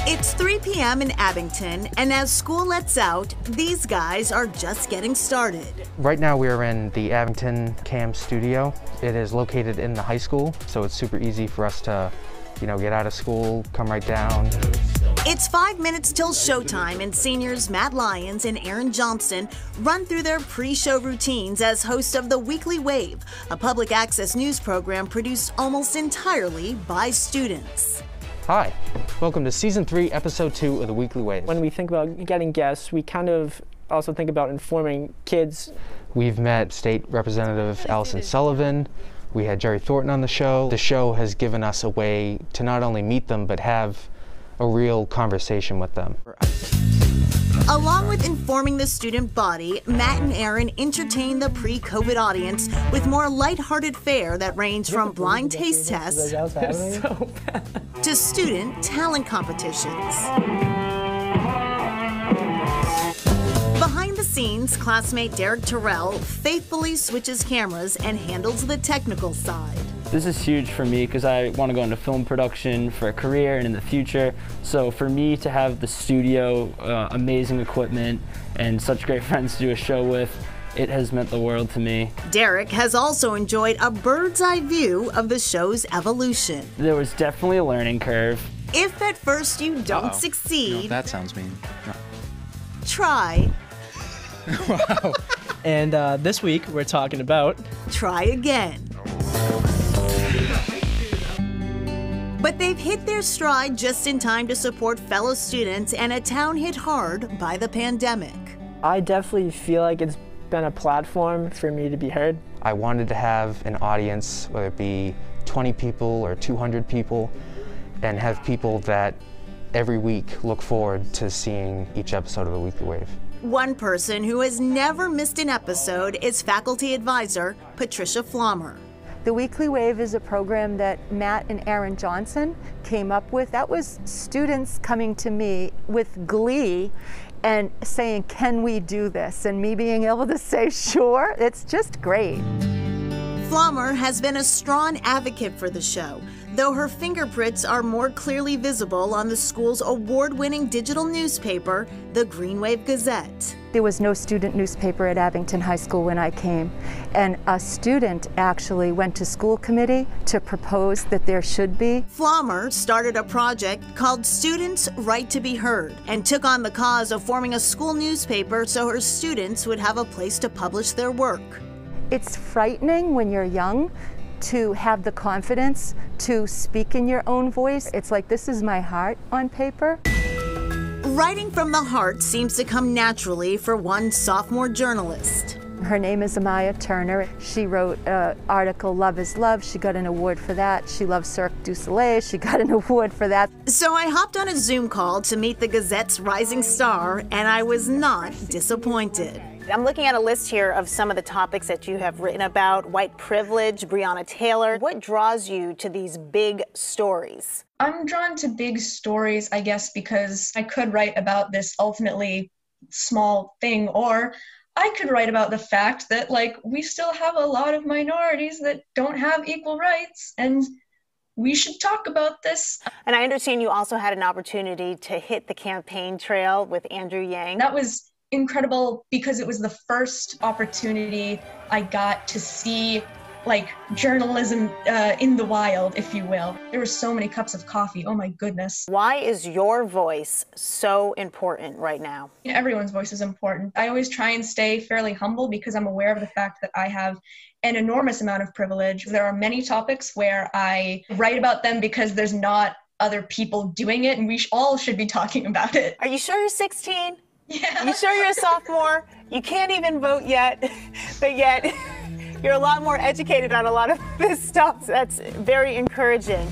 It's 3 p.m. in Abington, and as school lets out, these guys are just getting started. Right now we are in the Abington Cam studio. It is located in the high school, so it's super easy for us to, get out of school, come right down. It's 5 minutes till showtime, and seniors Matt Lyons and Aaron Johnson run through their pre-show routines as hosts of The Weekly Wave, a public access news program produced almost entirely by students. Hi, welcome to Season 3, Episode 2 of The Weekly Wave. When we think about getting guests, we kind of also think about informing kids. We've met State Representative Allison Sullivan. We had Jerry Thornton on the show. The show has given us a way to not only meet them, but have a real conversation with them. Along with informing the student body, Matt and Aaron entertain the pre-COVID audience with more lighthearted fare that range from blind taste tests to student talent competitions. Behind the scenes, classmate Derek Terrell faithfully switches cameras and handles the technical side. This is huge for me because I want to go into film production for a career and in the future. So for me to have the studio, amazing equipment, and such great friends to do a show with, it has meant the world to me. Derek has also enjoyed a bird's eye view of the show's evolution. There was definitely a learning curve. If at first you don't succeed, no, that sounds mean. No. Try. Wow. And this week we're talking about Try again. But they've hit their stride just in time to support fellow students and a town hit hard by the pandemic. I definitely feel like it's been a platform for me to be heard. I wanted to have an audience, whether it be 20 people or 200 people, and have people that every week look forward to seeing each episode of The Weekly Wave. One person who has never missed an episode is faculty advisor Patricia Flommer. The Weekly Wave is a program that Matt and Aaron Johnson came up with. That was students coming to me with glee and saying, can we do this? And me being able to say, sure. It's just great. Flommer has been a strong advocate for the show, though her fingerprints are more clearly visible on the school's award-winning digital newspaper, the Green Wave Gazette. There was no student newspaper at Abington High School when I came, and a student actually went to school committee to propose that there should be. Flommer started a project called Students' Right to be Heard and took on the cause of forming a school newspaper so her students would have a place to publish their work. It's frightening when you're young to have the confidence to speak in your own voice. It's like, this is my heart on paper. Writing from the heart seems to come naturally for one sophomore journalist. Her name is Amaya Turner. She wrote an article, Love is Love. She got an award for that. She loves Cirque du Soleil. She got an award for that. So I hopped on a Zoom call to meet the Gazette's rising star, and I was not disappointed. I'm looking at a list here of some of the topics that you have written about: white privilege, Breonna Taylor. What draws you to these big stories? I'm drawn to big stories, I guess, because I could write about this ultimately small thing, or I could write about the fact that, we still have a lot of minorities that don't have equal rights, and we should talk about this. And I understand you also had an opportunity to hit the campaign trail with Andrew Yang. That was incredible because it was the first opportunity I got to see journalism in the wild, if you will. There were so many cups of coffee, oh my goodness. Why is your voice so important right now? Everyone's voice is important. I always try and stay fairly humble because I'm aware of the fact that I have an enormous amount of privilege. There are many topics where I write about them because there's not other people doing it, and we all should be talking about it. Are you sure you're 16? Yeah. You sure you're a sophomore? You can't even vote yet, but yet you're a lot more educated on a lot of this stuff. That's very encouraging.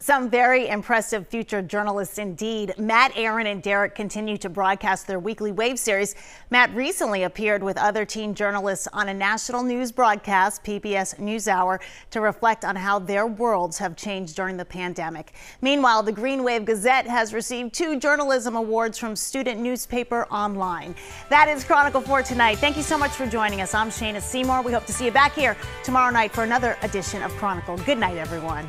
Some very impressive future journalists indeed. Matt, Aaron, and Derek continue to broadcast their Weekly Wave series. Matt recently appeared with other teen journalists on a national news broadcast, PBS NewsHour, to reflect on how their worlds have changed during the pandemic. Meanwhile, the Green Wave Gazette has received 2 journalism awards from Student Newspaper Online. That is Chronicle for tonight. Thank you so much for joining us. I'm Shayna Seymour. We hope to see you back here tomorrow night for another edition of Chronicle. Good night, everyone.